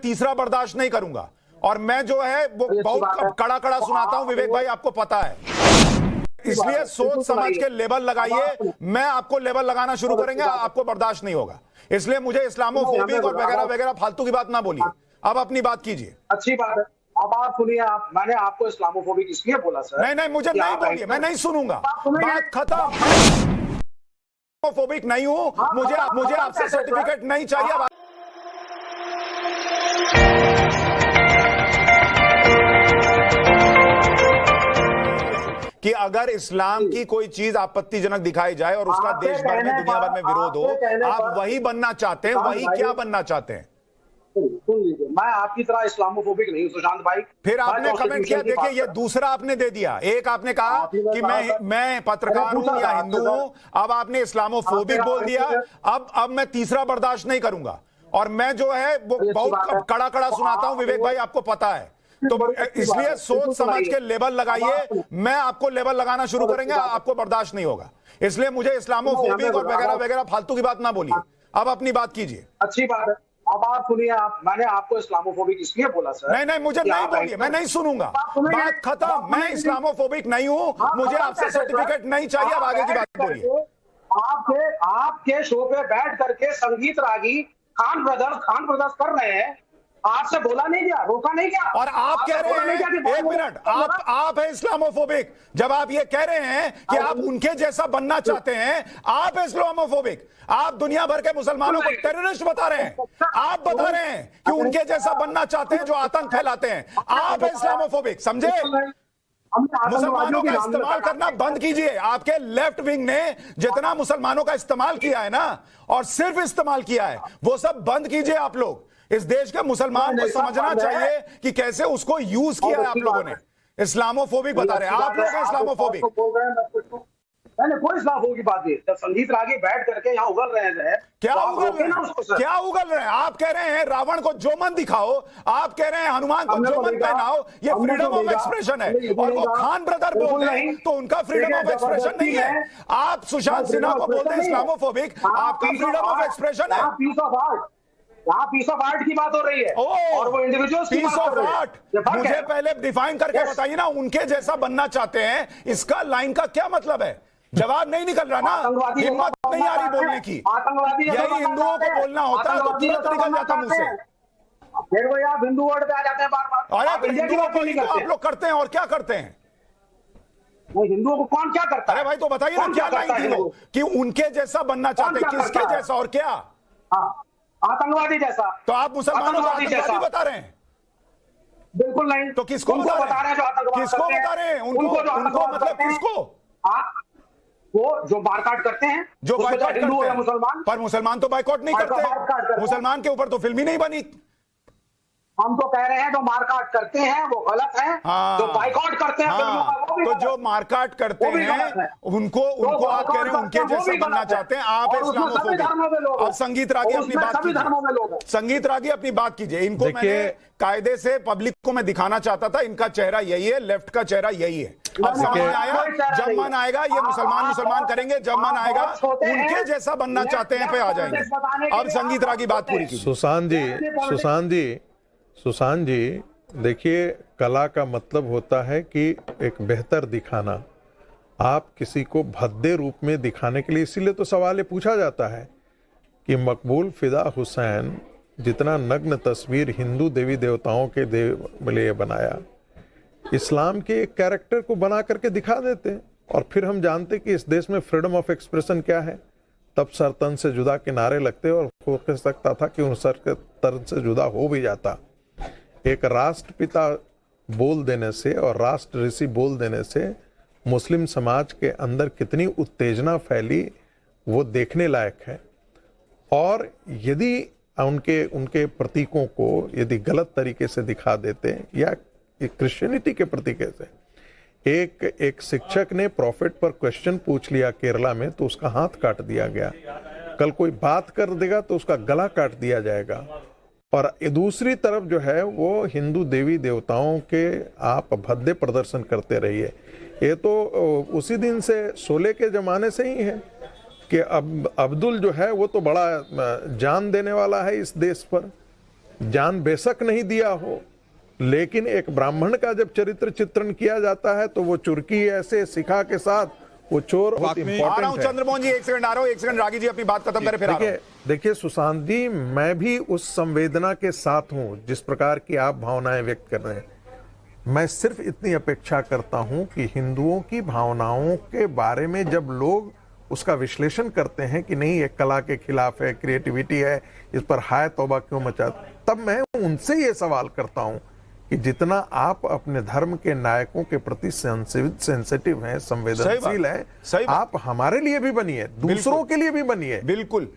तीसरा बर्दाश्त नहीं करूंगा। और मैं जो है वो बहुत कड़ा कड़ा सुनाता हूं विवेक भाई, आपको पता है। इसलिए सोच समझ के लेबल लगाइए, मैं आपको लेबल लगाना शुरू करेंगे, आपको बर्दाश्त नहीं होगा। इसलिए मुझे इस्लामोफोबिक और वगैरह वगैरह फालतू की बात ना बोलिए, अब अपनी बात कीजिए। अच्छी बात है, अब आप सुनिए। मैंने आपको इस्लामोफोबिक इसलिए बोला सर। नहीं, मुझे नहीं बोलिए, मैं नहीं सुनूंगा, बात खत्म। इस्लामोफोबिक नहीं हूं, मुझे आपसे सर्टिफिकेट नहीं चाहिए। कि अगर इस्लाम की कोई चीज आपत्तिजनक दिखाई जाए और उसका देश भर में दुनिया भर में विरोध हो, आप वही बनना चाहते हैं, वही क्या बनना चाहते हैं? सुन लीजिए, मैं आपकी तरह इस्लामोफोबिक नहीं हूं सुशांत भाई। फिर आपने कमेंट किया, देखिए ये दूसरा आपने दे दिया। एक आपने कहा कि मैं पत्रकार हूं या हिंदू हूं, अब आपने इस्लामोफोबिक बोल दिया। अब मैं तीसरा बर्दाश्त नहीं करूंगा। और मैं जो है वो बहुत कड़ा कड़ा सुनाता हूं विवेक भाई, आपको पता है। तो इसलिए सोच समझ के लेबल लगाइए, मैं आपको लेबल लगाना शुरू करेंगे, आपको बर्दाश्त नहीं होगा। इसलिए मुझे इस्लामोफोबिक और वगैरह वगैरह फालतू की बात ना बोलिए, अब अपनी बात कीजिए। अच्छी बात है, अब आप सुनिए। मैंने आपको इस्लामोफोबिक इसलिए बोला सर। नहीं, मुझे नहीं बोलिए, मैं नहीं सुनूंगा, बात खत्म। मैं इस्लामोफोबिक नहीं हूं, मुझे आपसे सर्टिफिकेट नहीं चाहिए, अब आगे की बात बोलिए। आपके शो पे बैठ करके संगीत रागी खान ब्रदर्स कर रहे हैं, आपसे बोला नहीं गया, रोका नहीं गया। और आप कह रहे हैं, एक मिनट, आप है इस्लामोफोबिक। जब आप ये कह रहे हैं कि आप उनके जैसा बनना चाहते हैं, आप है इस्लामोफोबिक। आप दुनिया भर के मुसलमानों को टेररिस्ट बता रहे हैं, आप बता रहे हैं कि उनके जैसा बनना चाहते हैं जो आतंक फैलाते हैं, आप है इस्लामोफोबिक, समझे? मुसलमानों का इस्तेमाल करना बंद कीजिए। आपके लेफ्ट विंग ने जितना मुसलमानों का इस्तेमाल किया है ना, और सिर्फ इस्तेमाल किया है, वो सब बंद कीजिए। आप लोग इस देश के मुसलमान को समझना चाहिए कि कैसे उसको यूज किया है आप लोगों ने। इस्लामोफोबिक बता रहे हैं आप लोग, इस्लामोफोबिक। मैंने कोई इस्लामोफोबिक की बात नहीं। जब संगीत रागी बैठ करके यहाँ उगल रहे हैं, क्या उगल रहे हैं? आप कह रहे हैं रावण को जो मन दिखाओ, आप कह रहे हैं हनुमान को जो मन पहनाओ, ये फ्रीडम ऑफ एक्सप्रेशन है। और वो खान ब्रदर बोल रहे हैं तो उनका फ्रीडम ऑफ एक्सप्रेशन नहीं है। आप सुशांत सिन्हा को बोलते हैं इस्लामोफोबिक, आपका फ्रीडम ऑफ एक्सप्रेशन है। यहाँ पीस ऑफ आर्ट की बात हो रही है और वो इंडिविजुअल्स की बात हो रही है। मुझे पहले डिफाइन करके बताइए ना, उनके जैसा बनना चाहते हैं, इसका लाइन का क्या मतलब है? जवाब नहीं निकल रहा ना, हिम्मत नहीं आ रही बोलने की। यही हिंदुओं को बोलना होता है तो तुरंत निकल जाता मुंह से। फिर वो आप हिंदू वर्ड पे आ जाते हैं बार-बार। अरे हिंदुओं को ही तो आप लोग करते हैं, और क्या करते हैं? हिंदुओं को कौन क्या करता है? अरे भाई तो बताइए ना, क्या लाइन थी वो कि उनके जैसा बनना चाहते हैं? किसके जैसा और क्या? आतंकवादी जैसा। तो आप मुसलमानों को आतंकवादी बता रहे हैं? बिल्कुल नहीं। तो किसको बता रहे हैं? किसको बता रहे हैं? उनको मतलब किसको? वो जो बायकॉट करते हैं, जो बायकॉट हिंदू या मुसलमान। पर मुसलमान तो बायकॉट नहीं करते। मुसलमान के ऊपर तो फिल्म ही नहीं बनी। हम तो कह रहे हैं जो मारकाट करते हैं वो गलत है। जो बायकॉट करते हैं वो भी तो जो मारकाट करते हैं उनको आप कह रहे हैं उनके जैसा बनना चाहते हैं, आप इस्लामोफोबिक। अब संगीत रागी अपनी बात कीजिए, संगीत रागी अपनी बात कीजिए। इनको मैंने कायदे से पब्लिक को मैं दिखाना चाहता था, इनका चेहरा यही है, लेफ्ट का चेहरा यही है। अब समय आया, जब मन आएगा ये मुसलमान करेंगे, जब मन आएगा उनके जैसा बनना चाहते हैं पे आ जाएंगे। अब संगीत रागी बात पूरी कीजिए। सुशांत जी, देखिए, कला का मतलब होता है कि एक बेहतर दिखाना। आप किसी को भद्दे रूप में दिखाने के लिए, इसीलिए तो सवाल ये पूछा जाता है कि मकबूल फिदा हुसैन जितना नग्न तस्वीर हिंदू देवी देवताओं के लिए बनाया, इस्लाम के एक कैरेक्टर को बना करके दिखा देते। और फिर हम जानते कि इस देश में फ्रीडम ऑफ एक्सप्रेशन क्या है। तब सर तन से जुदा के नारे लगते और हो सकता था कि उन सर के तन से जुदा हो भी जाता। एक राष्ट्रपिता बोल देने से और राष्ट्र ऋषि बोल देने से मुस्लिम समाज के अंदर कितनी उत्तेजना फैली, वो देखने लायक है। और यदि उनके प्रतीकों को यदि गलत तरीके से दिखा देते, या क्रिश्चियनिटी के प्रतीक से, एक शिक्षक ने प्रॉफिट पर क्वेश्चन पूछ लिया केरला में तो उसका हाथ काट दिया गया। कल कोई बात कर देगा तो उसका गला काट दिया जाएगा। और दूसरी तरफ जो है वो हिंदू देवी देवताओं के आप भद्दे प्रदर्शन करते रहिए। ये तो उसी दिन से शोले के ज़माने से ही है कि अब अब्दुल जो है वो तो बड़ा जान देने वाला है इस देश पर, जान बेशक नहीं दिया हो, लेकिन एक ब्राह्मण का जब चरित्र चित्रण किया जाता है तो वो चुरकी ऐसे शिखा के साथ वो चोर बहुत आ रहा हूं इंपॉर्टेंट है। चंद्रमोहन जी, एक सेकंड आ रहा हूं, एक सेकंड रागी जी अपनी बात खत्म करें फिर आ रहा हूं। देखिए सुशांत जी, मैं भी उस संवेदना के साथ हूं जिस प्रकार की आप भावनाएं व्यक्त कर रहे हैं। मैं सिर्फ इतनी अपेक्षा करता हूं कि हिंदुओं की भावनाओं के बारे में जब लोग उसका विश्लेषण करते हैं कि नहीं ये कला के खिलाफ है, क्रिएटिविटी है, इस पर हाय तौबा क्यों मचा, तब मैं उनसे ये सवाल करता हूं कि जितना आप अपने धर्म के नायकों के प्रति सेंसिटिव हैं, संवेदनशील हैं, आप हमारे लिए भी बनिए, दूसरों के लिए भी बनिए। बिल्कुल